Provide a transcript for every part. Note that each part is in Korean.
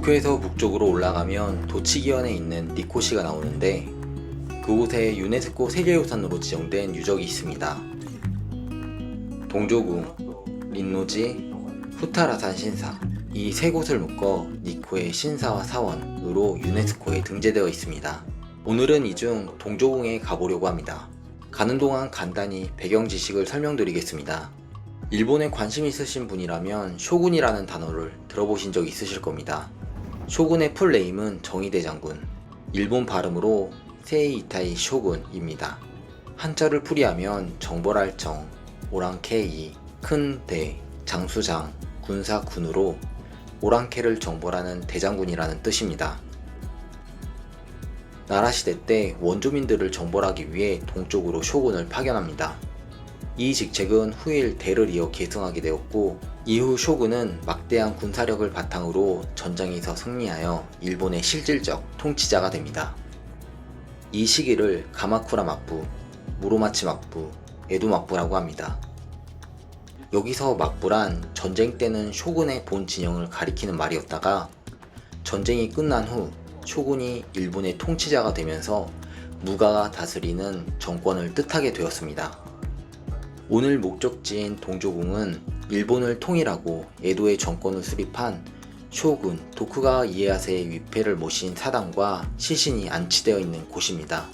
도쿄에서 북쪽으로 올라가면 도치기현에 있는 니코시가 나오는데 그곳에 유네스코 세계유산으로 지정된 유적이 있습니다. 동조궁, 린노지, 후타라산 신사 이 세 곳을 묶어 니코의 신사와 사원으로 유네스코에 등재되어 있습니다. 오늘은 이 중 동조궁에 가보려고 합니다. 가는 동안 간단히 배경 지식을 설명드리겠습니다. 일본에 관심 있으신 분이라면 쇼군이라는 단어를 들어보신 적 있으실 겁니다. 쇼군의 풀네임은 정의대 장군, 일본 발음으로 세이이타이 쇼군입니다. 한자를 풀이하면 정벌할 정, 오랑캐이, 큰 대, 장수장, 군사군으로 오랑캐를 정벌하는 대장군이라는 뜻입니다. 나라시대 때 원주민들을 정벌하기 위해 동쪽으로 쇼군을 파견합니다. 이 직책은 후일 대를 이어 계승하게 되었고 이후 쇼군은 막대한 군사력을 바탕으로 전장에서 승리하여 일본의 실질적 통치자가 됩니다. 이 시기를 가마쿠라 막부, 무로마치 막부, 에도 막부라고 합니다. 여기서 막부란 전쟁 때는 쇼군의 본 진영을 가리키는 말이었다가 전쟁이 끝난 후 쇼군이 일본의 통치자가 되면서 무가가 다스리는 정권을 뜻하게 되었습니다. 오늘 목적지인 동조궁은 일본을 통일하고 에도의 정권을 수립한 쇼군 도쿠가와 이에야스의 위패를 모신 사당과 시신이 안치되어 있는 곳입니다.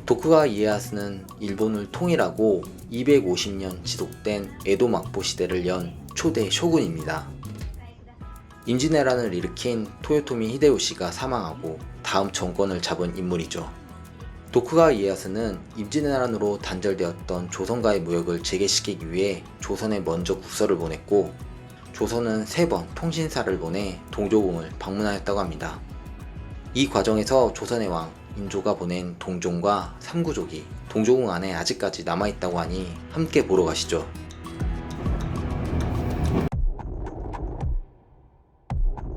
도쿠가와 이에야스는 일본을 통일하고 250년 지속된 에도 막부 시대를 연 초대 쇼군입니다. 임진왜란을 일으킨 토요토미 히데요시가 사망하고 다음 정권을 잡은 인물이죠. 도쿠가와 이에야스는 임진왜란으로 단절되었던 조선과의 무역을 재개시키기 위해 조선에 먼저 국서를 보냈고 조선은 3번 통신사를 보내 동조궁을 방문하였다고 합니다. 이 과정에서 조선의 왕 인조가 보낸 동종과 삼구족이 동조궁 안에 아직까지 남아있다고 하니 함께 보러 가시죠.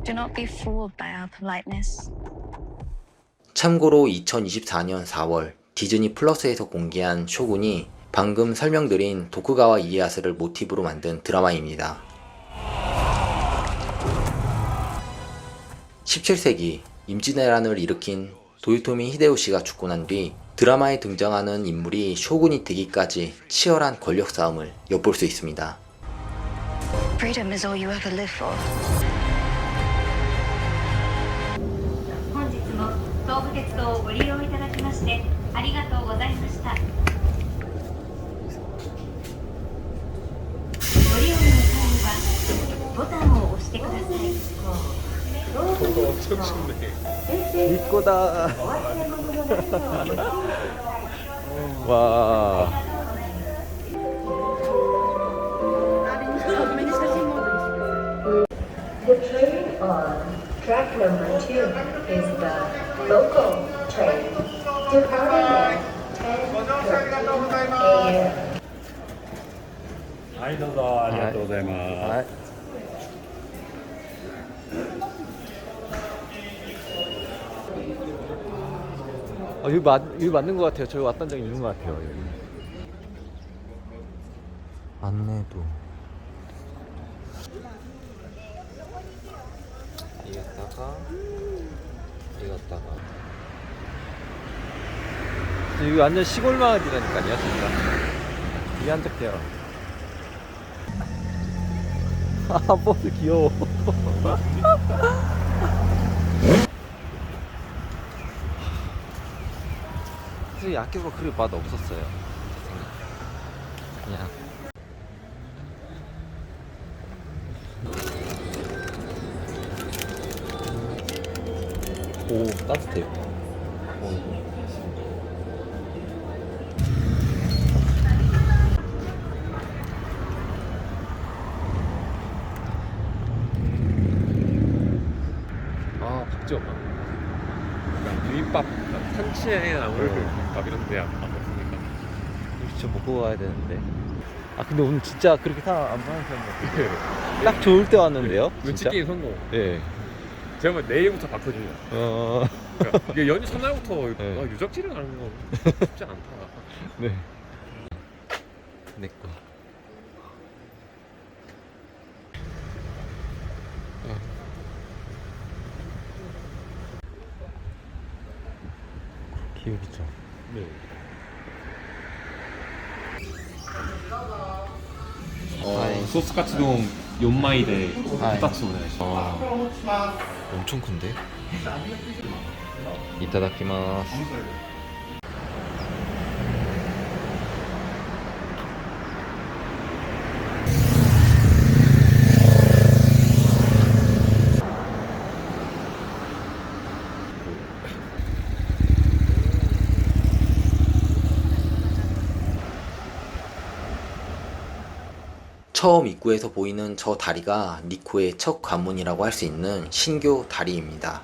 Do not be fooled by our politeness. 참고로 2024년 4월 디즈니 플러스에서 공개한 쇼군이 방금 설명드린 도쿠가와 이에야스를 모티브로 만든 드라마입니다. 17세기 임진왜란을 일으킨 도요토미 히데요시가 죽고 난 뒤 드라마에 등장하는 인물이 쇼군이 되기까지 치열한 권력 싸움을 엿볼 수 있습니다. Freedom is all you ever live for. 本日も東武鉄道をご利用いただきましてありがとうございました。ご利用の際にはボタンを押してください。 이꼬다. 와. The train on track number 2 is the local train departing at 10:13 a.m. はい、どうぞありがとうございます。 여기 맞는 것 같아요. 저희 왔던 적이 있는 것 같아요. 여기. 안내도. 이겼다가 이겼다가. 여기 완전 시골 마을이라니까요, 진짜. 이게 한적해요. 아, 버스 귀여워. 사실 약교가 그리 맛 없었어요. 그냥 오 따뜻해요. 아, 박지원. 약간 비빔밥, 산치에 나오는 비빔밥 이런 데 안 먹습니까? 진짜 먹고 가야 되는데. 아 근데 오늘 진짜 그렇게 사람 안 많은 사람 같아요. 딱 좋을 때 왔는데요? 눈치 진짜? 게임 성공. 예. 제가 뭐 내일부터 바꿔주냐. 그러니까 이게 연휴 첫날부터 네. 유적지를 가는 거 쉽지 않다. 네. 내 거. ソースカツ丼4枚ではい2つお願いしま 엄청 큰데? 이타다키마스. 처음 입구에서 보이는 저 다리가 니코의 첫 관문이라고 할 수 있는 신교 다리입니다.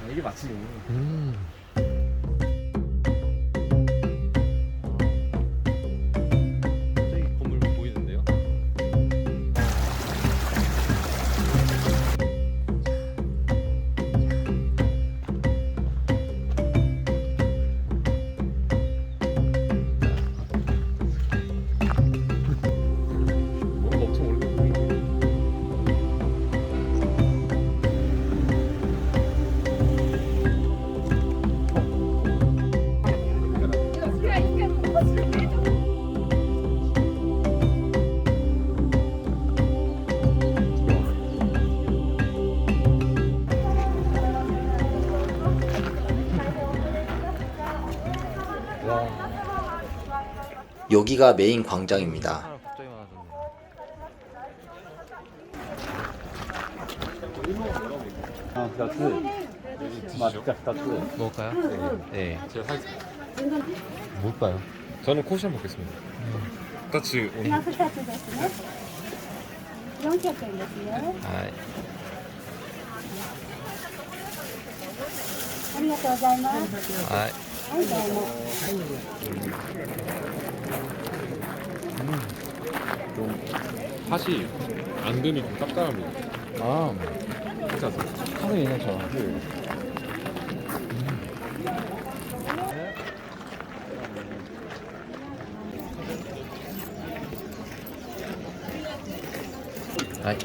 이게 마치 저기 건물 보이는데요? 뭔가 엄청 오래 보이는데. 여기가 메인 광장입니다. 사람 갑자기 많아졌네. 먹을까요? 네. 제가 사겠습니다. 뭘까요? 저는 코시안 먹겠습니다. 2つお願い2つですね。400円ですね。 아, ありがとうございます。 아, はい、どうも。 팥이 앙금이 좀 짭짤합니다. 아, 그렇지 않습니까? 하는 얘기죠. 아이.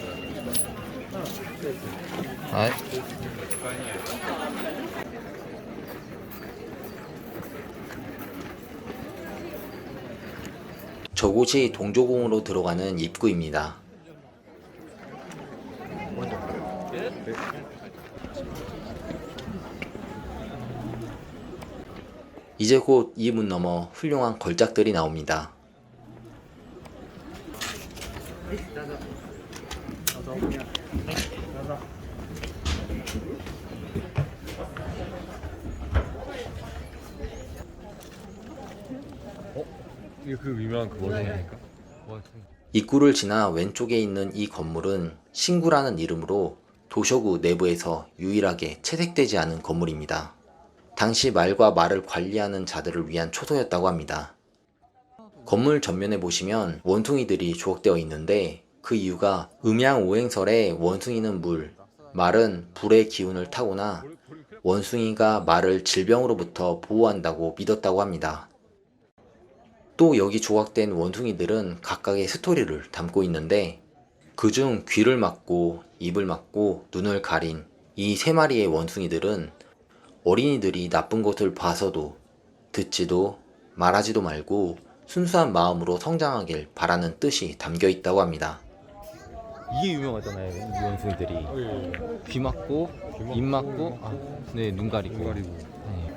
아이. 저곳이 동조궁으로 들어가는 입구입니다. 이제 곧 이 문 너머 훌륭한 걸작들이 나옵니다. 이게 그 유명한 그거 아닙니까? 입구를 지나 왼쪽에 있는 이 건물은 신구라는 이름으로 도셔구 내부에서 유일하게 채색되지 않은 건물입니다. 당시 말과 말을 관리하는 자들을 위한 초소였다고 합니다. 건물 전면에 보시면 원숭이들이 조각되어 있는데 그 이유가 음양오행설에 원숭이는 물, 말은 불의 기운을 타고나 원숭이가 말을 질병으로부터 보호한다고 믿었다고 합니다. 또 여기 조각된 원숭이들은 각각의 스토리를 담고 있는데 그중 귀를 막고 입을 막고 눈을 가린 이 3마리의 원숭이들은 어린이들이 나쁜 것을 봐서도 듣지도 말하지도 말고 순수한 마음으로 성장하길 바라는 뜻이 담겨 있다고 합니다. 이게 유명하잖아요. 이 원숭이들이 귀 막고 입 막고 네, 눈 가리고. 눈 가리고. 네.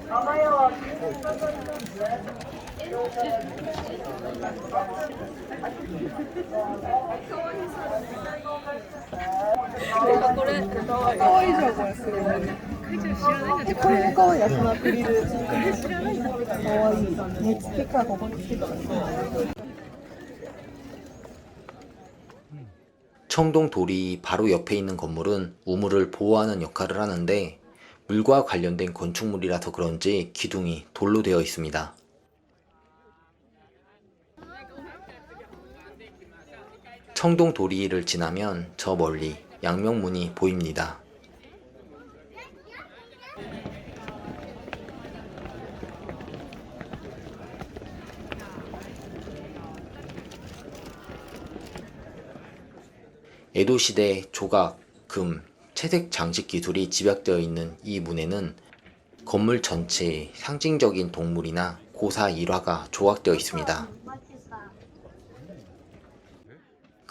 청동 돌이 바로 옆에 있는 건물은 우물을 보호하는 역할을 하는데 물과 관련된 건축물이라서 그런지 기둥이 돌로 되어 있습니다. 청동 도리를 지나면 저 멀리 양명문이 보입니다. 에도시대 조각, 금, 채색 장식 기술이 집약되어 있는 이 문에는 건물 전체에 상징적인 동물이나 고사 일화가 조각되어 있습니다.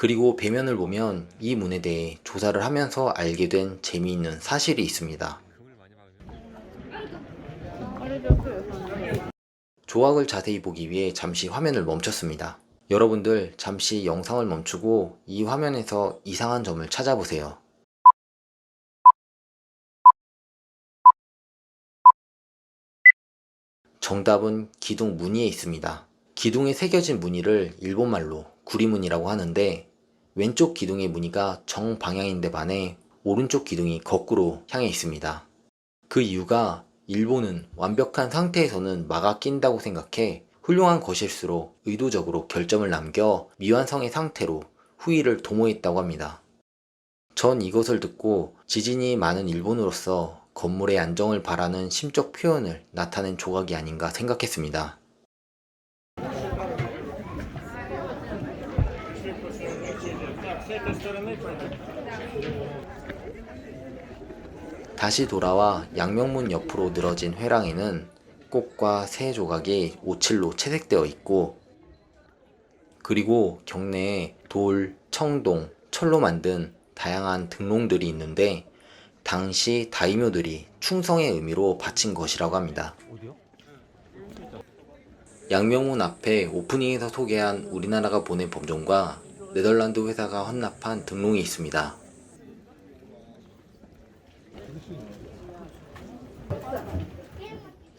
그리고 배면을 보면 이 문에 대해 조사를 하면서 알게 된 재미있는 사실이 있습니다. 조각을 자세히 보기 위해 잠시 화면을 멈췄습니다. 여러분들 잠시 영상을 멈추고 이 화면에서 이상한 점을 찾아보세요. 정답은 기둥 무늬에 있습니다. 기둥에 새겨진 무늬를 일본말로 구리무늬라고 하는데 왼쪽 기둥의 무늬가 정방향인데 반해 오른쪽 기둥이 거꾸로 향해 있습니다. 그 이유가 일본은 완벽한 상태에서는 막아 낀다고 생각해 훌륭한 것일수록 의도적으로 결점을 남겨 미완성의 상태로 후위를 도모했다고 합니다. 전 이것을 듣고 지진이 많은 일본으로서 건물의 안정을 바라는 심적 표현을 나타낸 조각이 아닌가 생각했습니다. 다시 돌아와 양명문 옆으로 늘어진 회랑에는 꽃과 새 조각이 오칠로 채색되어 있고 그리고 경내에 돌, 청동, 철로 만든 다양한 등롱들이 있는데 당시 다이묘들이 충성의 의미로 바친 것이라고 합니다. 양명문 앞에 오프닝에서 소개한 우리나라가 보낸 범종과 네덜란드 회사가 헌납한 등롱이 있습니다.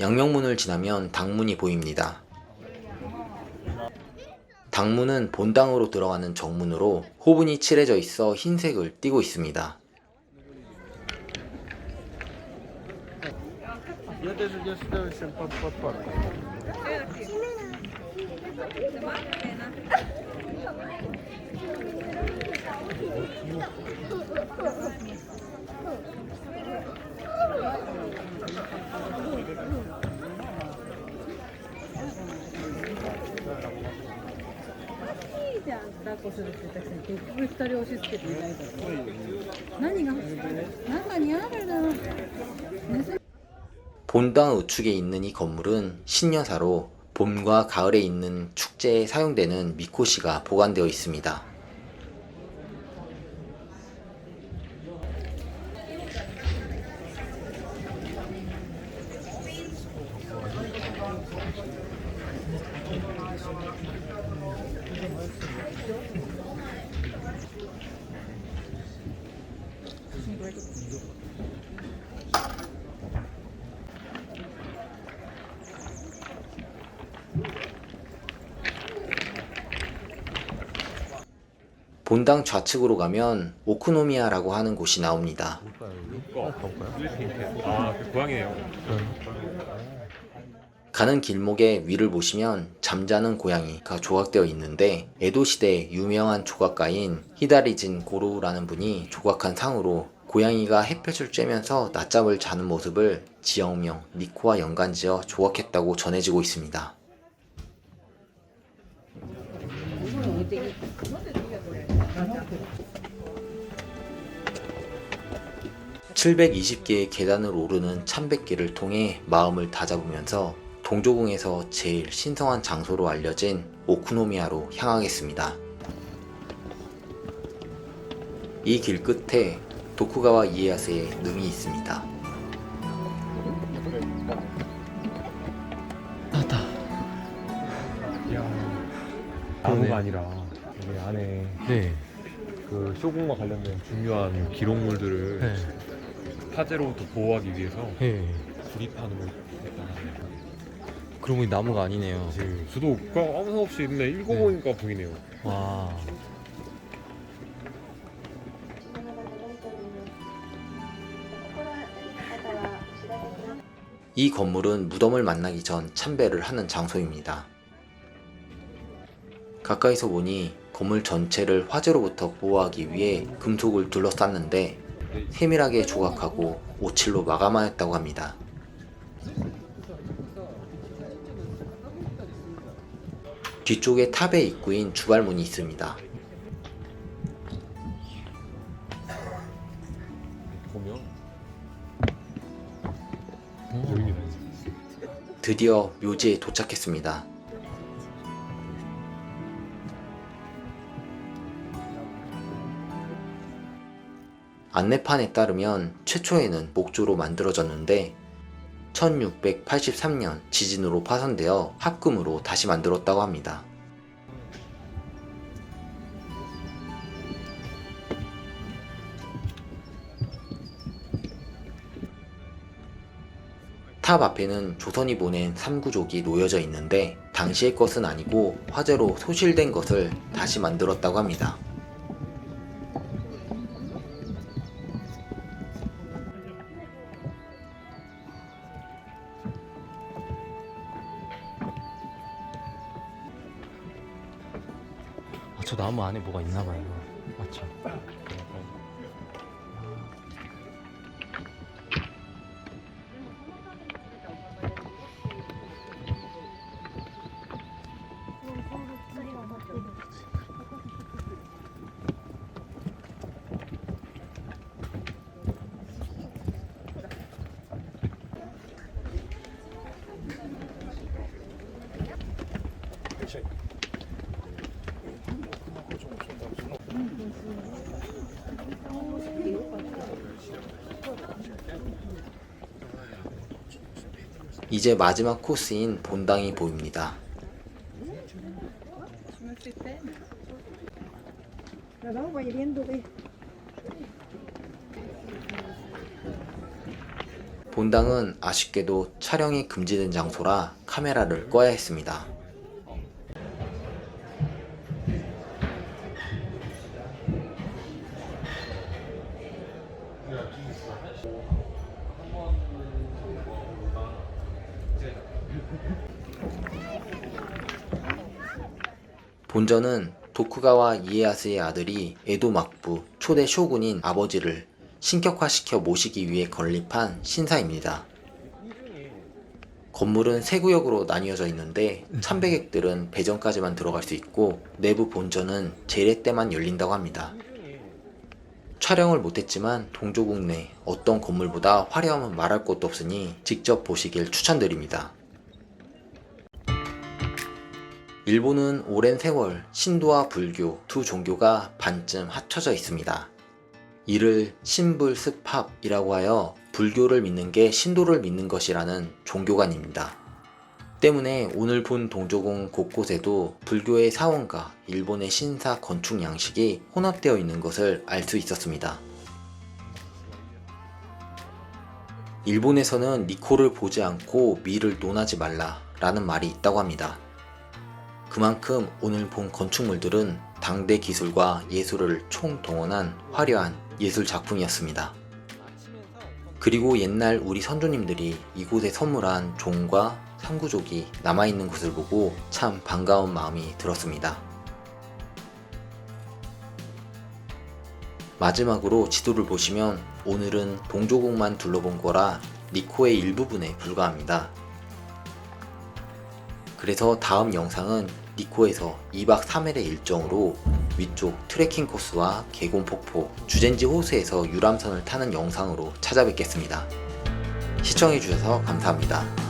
양명문을 지나면 당문이 보입니다. 당문은 본당으로 들어가는 정문으로 호분이 칠해져 있어 흰색을 띠고 있습니다. 본당 우측에 있는 이 건물은 신여사로 봄과 가을에 있는 축제에 사용되는 미코시가 보관되어 있습니다. 본당 좌측으로 가면 오크노미야라고 하는 곳이 나옵니다. 아, 그 고양이네요. 가는 길목에 위를 보시면 잠자는 고양이가 조각되어 있는데 에도시대 유명한 조각가인 히다리진 고로우라는 분이 조각한 상으로 고양이가 햇볕을 쬐면서 낮잠을 자는 모습을 지역명 니코와 연관지어 조각했다고 전해지고 있습니다. 720개의 계단을 오르는 참백길을 통해 마음을 다잡으면서 동조궁에서 제일 신성한 장소로 알려진 오크노미야로 향하겠습니다. 이 길 끝에 도쿠가와 이에야스의 능이 있습니다. 나무가 아니라 여기 안에 그 쇼군과 관련된 중요한 기록물들을 화재로부터 보호하기 위해서 구립하는 걸 했다는. 그러고 보니 나무가 아니네요. 저도 아무 생각 없이 있는데 읽어보니까 보이네요. 와. 이 건물은 무덤을 만나기 전 참배를 하는 장소입니다. 가까이서 보니 건물 전체를 화재로부터 보호하기 위해 금속을 둘러쌌는데 세밀하게 조각하고 오칠로 마감하였다고 합니다. 뒤쪽에 탑의 입구인 주발문이 있습니다. 보면 여기는 드디어 묘지에 도착했습니다. 안내판에 따르면 최초에는 목조로 만들어졌는데 1683년 지진으로 파손되어 합금으로 다시 만들었다고 합니다. 탑 앞에는 조선이 보낸 삼구족이 놓여져 있는데 당시의 것은 아니고 화재로 소실된 것을 다시 만들었다고 합니다. 저 나무 안에 뭐가 있나봐요. 맞죠? 이제 마지막 코스인 본당이 보입니다. 본당은 아쉽게도 촬영이 금지된 장소라 카메라를 꺼야 했습니다. 본전은 도쿠가와 이에야스의 아들이 에도 막부 초대 쇼군인 아버지를 신격화시켜 모시기 위해 건립한 신사입니다. 건물은 세 구역으로 나뉘어져 있는데 참배객들은 배전까지만 들어갈 수 있고 내부 본전은 제례 때만 열린다고 합니다. 촬영을 못했지만 동조국 내 어떤 건물보다 화려함은 말할 것도 없으니 직접 보시길 추천드립니다. 일본은 오랜 세월 신도와 불교 두 종교가 반쯤 합쳐져 있습니다. 이를 신불스팝이라고 하여 불교를 믿는 게 신도를 믿는 것이라는 종교관입니다. 때문에 오늘 본 동조궁 곳곳에도 불교의 사원과 일본의 신사 건축 양식이 혼합되어 있는 것을 알 수 있었습니다. 일본에서는 니코를 보지 않고 미를 논하지 말라 라는 말이 있다고 합니다. 그만큼 오늘 본 건축물들은 당대 기술과 예술을 총동원한 화려한 예술 작품이었습니다. 그리고 옛날 우리 선조님들이 이곳에 선물한 종과 삼구족이 남아있는 것을 보고 참 반가운 마음이 들었습니다. 마지막으로 지도를 보시면 오늘은 동조궁만 둘러본 거라 니코의 일부분에 불과합니다. 그래서 다음 영상은 니코에서 2박 3일의 일정으로 위쪽 트레킹 코스와 계곡폭포, 주젠지 호수에서 유람선을 타는 영상으로 찾아뵙겠습니다. 시청해주셔서 감사합니다.